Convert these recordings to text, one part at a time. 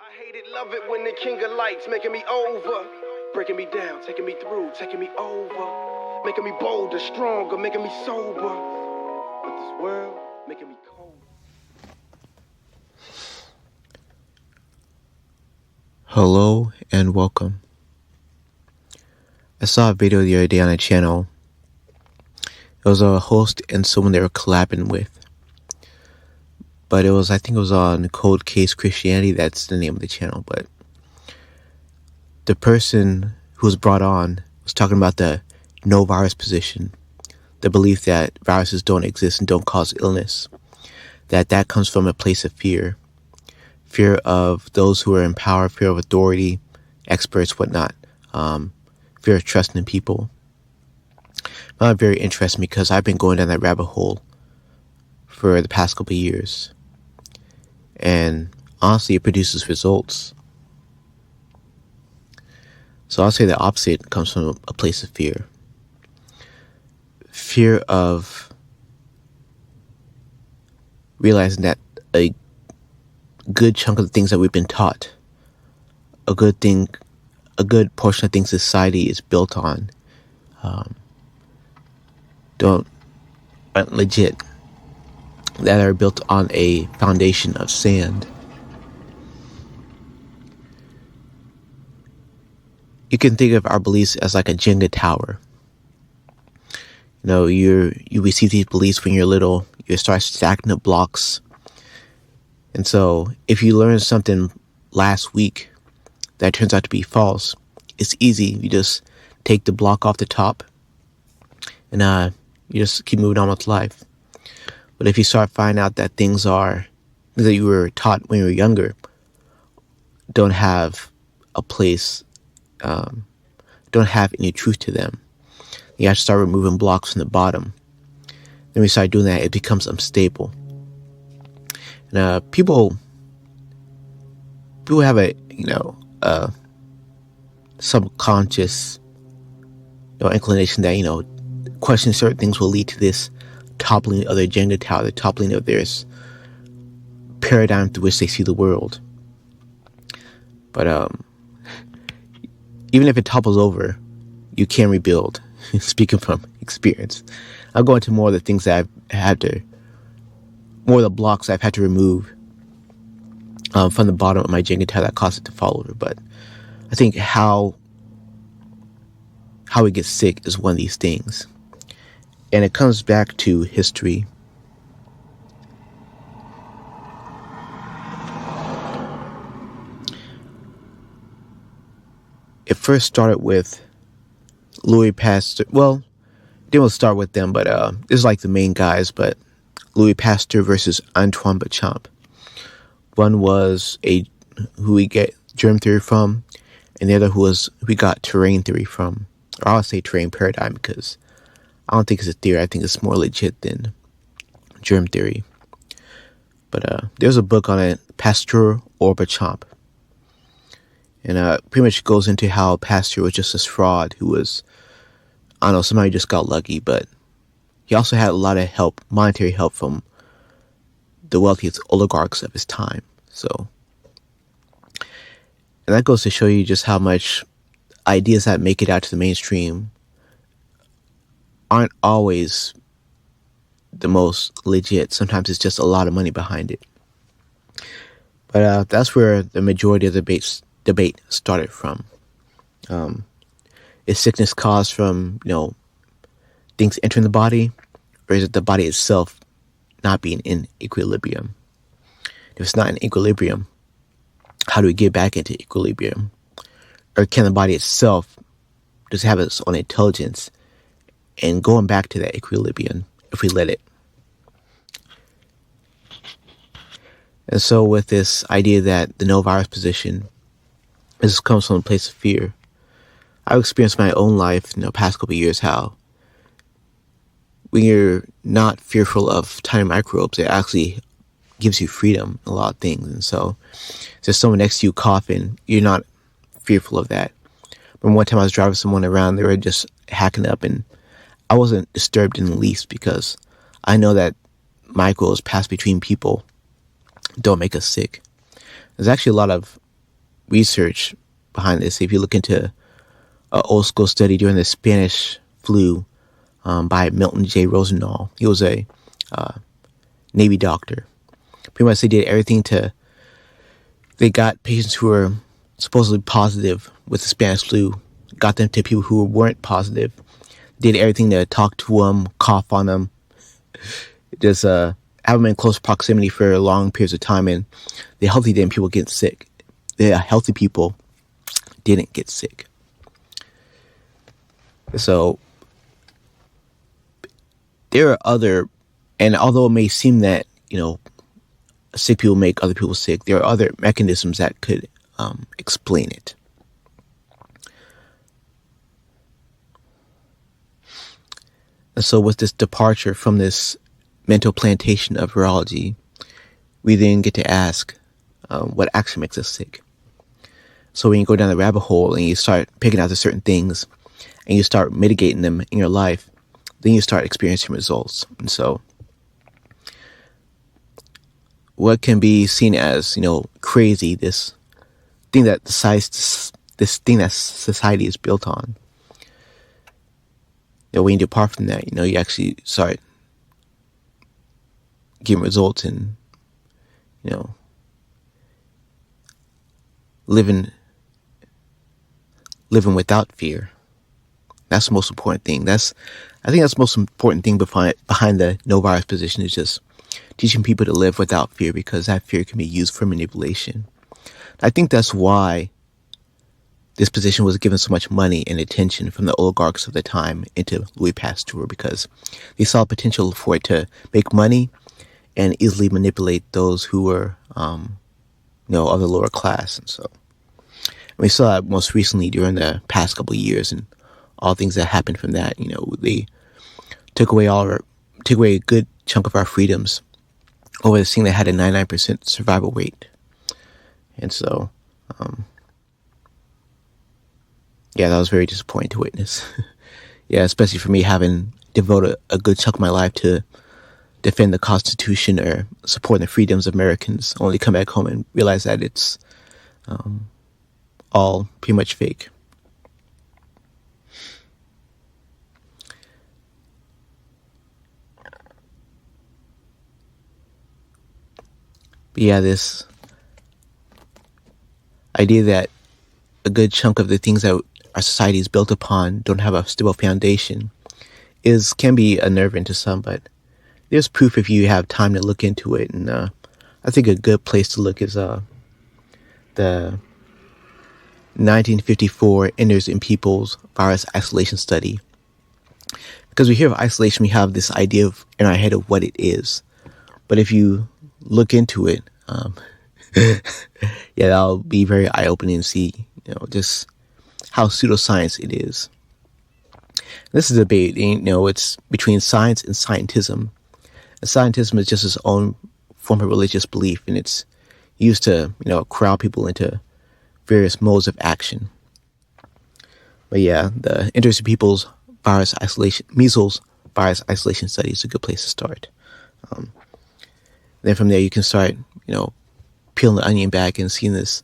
I hate it, love it when the king of lights making me over, breaking me down, taking me through, taking me over, making me bolder, stronger, making me sober. But this world making me cold. Hello and welcome. I saw a video the other day on a channel. It was a host and someone they were collabing with. But I think it was on Cold Case Christianity, that's the name of the channel. But the person who was brought on was talking about the no virus position. The belief that viruses don't exist and don't cause illness. That comes from a place of fear. Fear of those who are in power, fear of authority, experts, whatnot. Fear of trusting in people. Not very interesting because I've been going down that rabbit hole for the past couple of years. And honestly, it produces results. So I'll say the opposite comes from a place of fear. Fear of realizing that a good chunk of the things that we've been taught, a good portion of things society is built on, aren't legit, that are built on a foundation of sand. You can think of our beliefs as like a Jenga tower. You know, you receive these beliefs when you're little, you start stacking up blocks. And so if you learn something last week that turns out to be false, it's easy. You just take the block off the top and you just keep moving on with life. But if you start finding out that things that you were taught when you were younger don't have a place, don't have any truth to them, you have to start removing blocks from the bottom. Then when you start doing that, it becomes unstable. And people have a subconscious inclination that questioning certain things will lead to this toppling of their Jenga tower, the toppling of their paradigm through which they see the world. But even if it topples over, you can rebuild. Speaking from experience, I'll go into more of the things that more of the blocks I've had to remove from the bottom of my Jenga tower that caused it to fall over. But I think how we get sick is one of these things. And it comes back to history. It first started with Louis Pasteur. Well, it didn't start with them, but this is like the main guys. But Louis Pasteur versus Antoine Béchamp. One was who we get germ theory from, and the other who we got terrain theory from. Or I'll say terrain paradigm because I don't think it's a theory. I think it's more legit than germ theory. But there's a book on it, Pasteur or Béchamp. And pretty much goes into how Pasteur was just this fraud who was, I don't know, somebody just got lucky. But he also had a lot of help, monetary help from the wealthiest oligarchs of his time. So, and that goes to show you just how much ideas that make it out to the mainstream aren't always the most legit. Sometimes it's just a lot of money behind it. But that's where the majority of the debate started from. Is sickness caused from, things entering the body, or is it the body itself not being in equilibrium? If it's not in equilibrium, how do we get back into equilibrium? Or can the body itself just have its own intelligence and going back to that equilibrium if we let it? And so with this idea that the no virus position, this comes from a place of fear. I've experienced in my own life in the past couple of years how when you're not fearful of tiny microbes, it actually gives you freedom in a lot of things. And so if there's someone next to you coughing, you're not fearful of that. But one time I was driving someone around, they were just hacking up, and I wasn't disturbed in the least because I know that microbes pass between people don't make us sick. There's actually a lot of research behind this. If you look into an old school study during the Spanish flu by Milton J. Rosendahl, he was a Navy doctor. Pretty much they did everything they got patients who were supposedly positive with the Spanish flu, got them to people who weren't positive, did everything to talk to them, cough on them, just have them in close proximity for long periods of time, and the healthy people get sick. The healthy people didn't get sick. So there are other, and although it may seem that, sick people make other people sick, there are other mechanisms that could explain it. And so with this departure from this mental plantation of virology, we then get to ask what actually makes us sick. So when you go down the rabbit hole and you start picking out the certain things and you start mitigating them in your life, then you start experiencing results. And so what can be seen as, crazy, this thing that society is built on, when you depart from that, you actually start getting results and, living without fear. That's the most important thing. I think that's the most important thing behind the no virus position, is just teaching people to live without fear, because that fear can be used for manipulation. I think that's why this position was given so much money and attention from the oligarchs of the time into Louis Pasteur, because they saw potential for it to make money and easily manipulate those who were, of the lower class. And so we saw that most recently during the past couple of years, and all things that happened from that. They took away a good chunk of our freedoms over this thing that had a 99% survival rate. And so, that was very disappointing to witness. Especially for me, having devoted a good chunk of my life to defend the Constitution or supporting the freedoms of Americans, only to come back home and realize that it's all pretty much fake. But this idea that a good chunk of the things that our society is built upon don't have a stable foundation can be unnerving to some, but there's proof if you have time to look into it. And I think a good place to look is the 1954 Enders in Peoples virus isolation study. Because we hear of isolation, we have this idea in our head of what it is. But if you look into it, that'll be very eye-opening to see, just how pseudoscience it is. This is a debate, it's between science and scientism. And scientism is just its own form of religious belief, and it's used to, corral people into various modes of action. But the Enders in Peoples measles virus isolation study is a good place to start. Then from there you can start, peeling the onion back and seeing this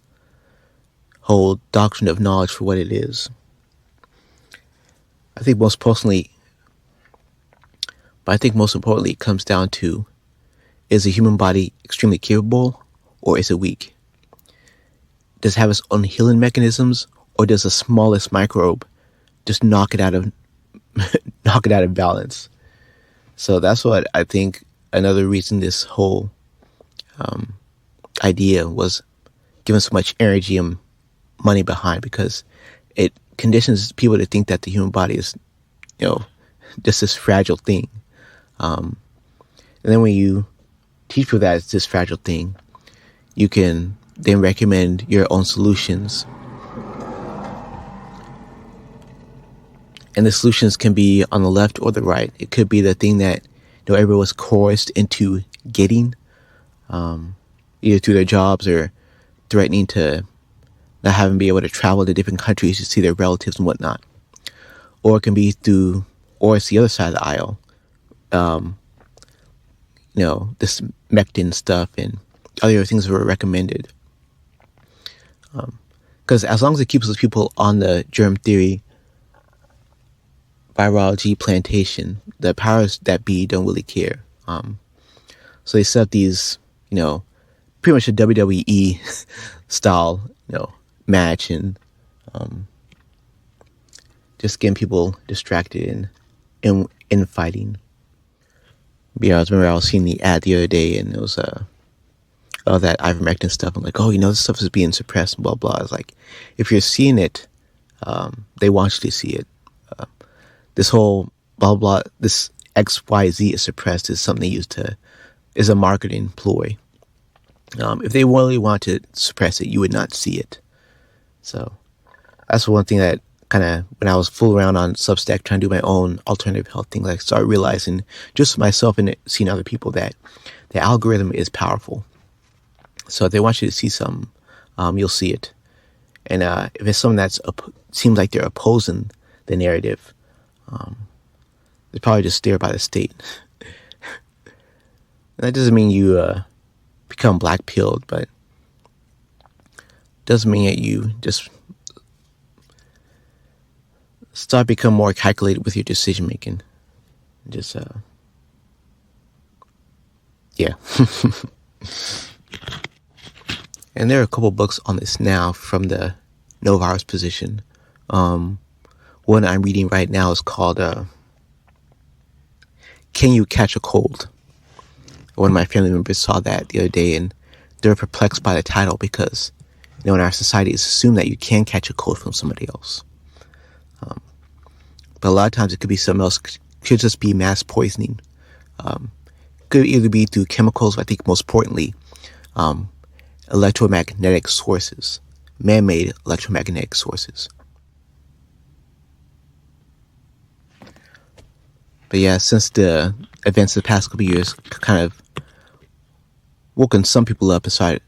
whole doctrine of knowledge for what it is. I think most importantly, it comes down to, is the human body extremely capable or is it weak? Does it have its own healing mechanisms, or does the smallest microbe just knock it out of balance? So that's what I think another reason this whole idea was given so much energy and money behind, because it conditions people to think that the human body is, just this fragile thing. And then when you teach people that it's this fragile thing, you can then recommend your own solutions. And the solutions can be on the left or the right. It could be the thing that everyone was coerced into getting, either through their jobs or threatening to not having be able to travel to different countries to see their relatives and whatnot. Or it can be or it's the other side of the aisle. This Mectin stuff and other things that were recommended. Because as long as it keeps those people on the germ theory, virology plantation, the powers that be don't really care. So they set up these, pretty much a WWE style, match, and just getting people distracted in fighting. But yeah, I remember I was seeing the ad the other day, and it was all that ivermectin stuff. I'm like, oh, this stuff is being suppressed and blah blah. It's like, if you're seeing it, they want you to see it. This whole blah blah, this XYZ is suppressed is something is a marketing ploy. If they really want to suppress it, you would not see it. So that's one thing that kind of, when I was fooling around on Substack trying to do my own alternative health things, I started realizing just myself and seeing other people that the algorithm is powerful. So if they want you to see something, you'll see it. And if it's something that seems like they're opposing the narrative, they're probably just steered by the state. That doesn't mean you become black-pilled, but it does mean that you just start become more calculated with your decision making. Just yeah. And there are a couple books on this now from the no virus position. One I'm reading right now is called Can You Catch a Cold? One of my family members saw that the other day, and they were perplexed by the title because, in our society, it's assumed that you can catch a cold from somebody else. But a lot of times it could be something else. It could just be mass poisoning. Could either be through chemicals, but I think most importantly, electromagnetic sources, man-made electromagnetic sources. But yeah, since the events of the past couple of years kind of woken some people up and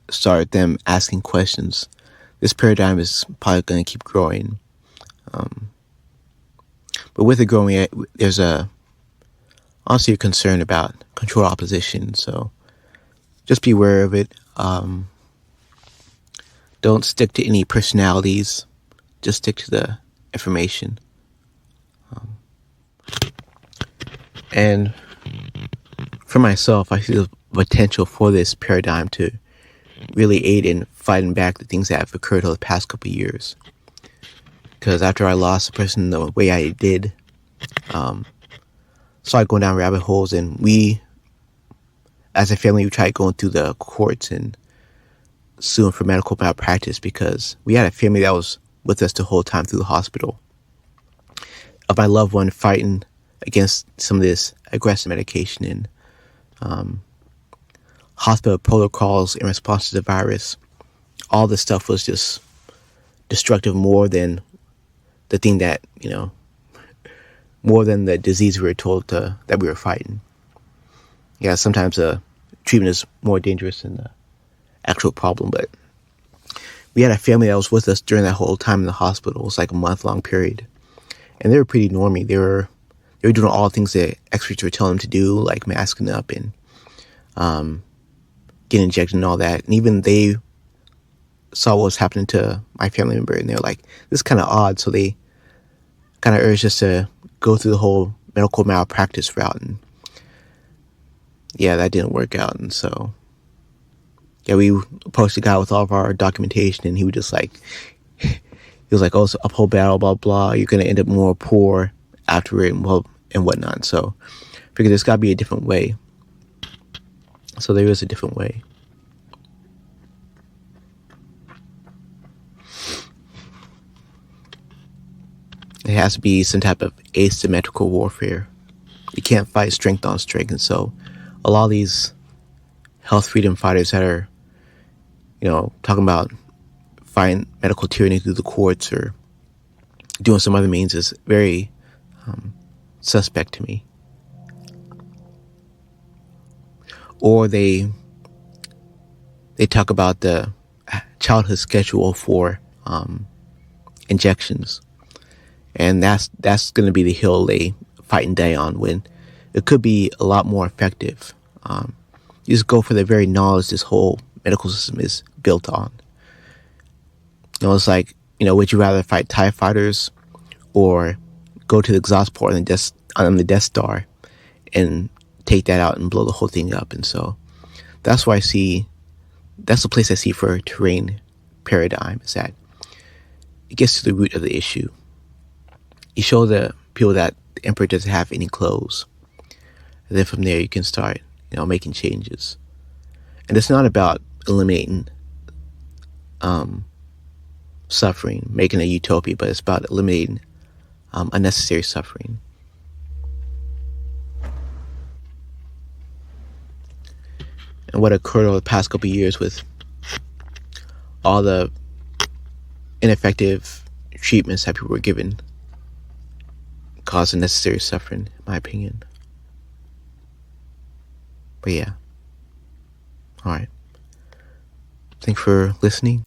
started them asking questions, this paradigm is probably going to keep growing. But with it growing, there's honestly a concern about controlled opposition. So just be aware of it. Don't stick to any personalities. Just stick to the information. And for myself, I see the potential for this paradigm to really aid in fighting back the things that have occurred over the past couple of years. Because after I lost a person the way I did, started going down rabbit holes, and we, as a family, we tried going through the courts and suing for medical malpractice because we had a family that was with us the whole time through the hospital. Of my loved one fighting against some of this aggressive medication and hospital protocols in response to the virus. All this stuff was just destructive more than the thing that, more than the disease we were told that we were fighting. Yeah, sometimes treatment is more dangerous than the actual problem, but we had a family that was with us during that whole time in the hospital. It was like a month-long period. And they were pretty normy. They were doing all the things that experts were telling them to do, like masking up and getting injected and all that. And even they saw what was happening to my family member, and they were like, this is kind of odd. So they kind of urged us to go through the whole medical malpractice route. And yeah, that didn't work out. And so, yeah, we approached the guy with all of our documentation, and he was just like, he was like, oh, it's an uphill battle, blah, blah. You're going to end up more poor after it and whatnot. So I figured there's got to be a different way. So there is a different way. It has to be some type of asymmetrical warfare. You can't fight strength on strength. And so a lot of these health freedom fighters that are, talking about fighting medical tyranny through the courts or doing some other means is very suspect to me. Or they talk about the childhood schedule for injections, and that's going to be the hill they fight and die on, when it could be a lot more effective. You just go for the very knowledge this whole medical system is built on. It's like, would you rather fight TIE fighters or go to the exhaust port on the Death Star and take that out and blow the whole thing up? And so that's why that's the place I see for terrain paradigm, is that it gets to the root of the issue. You show the people that the Emperor doesn't have any clothes, and then from there you can start, making changes. And it's not about eliminating suffering, making a utopia, but it's about eliminating unnecessary suffering. And what occurred over the past couple of years with all the ineffective treatments that people were given caused unnecessary suffering, in my opinion. But yeah. Alright. Thanks for listening.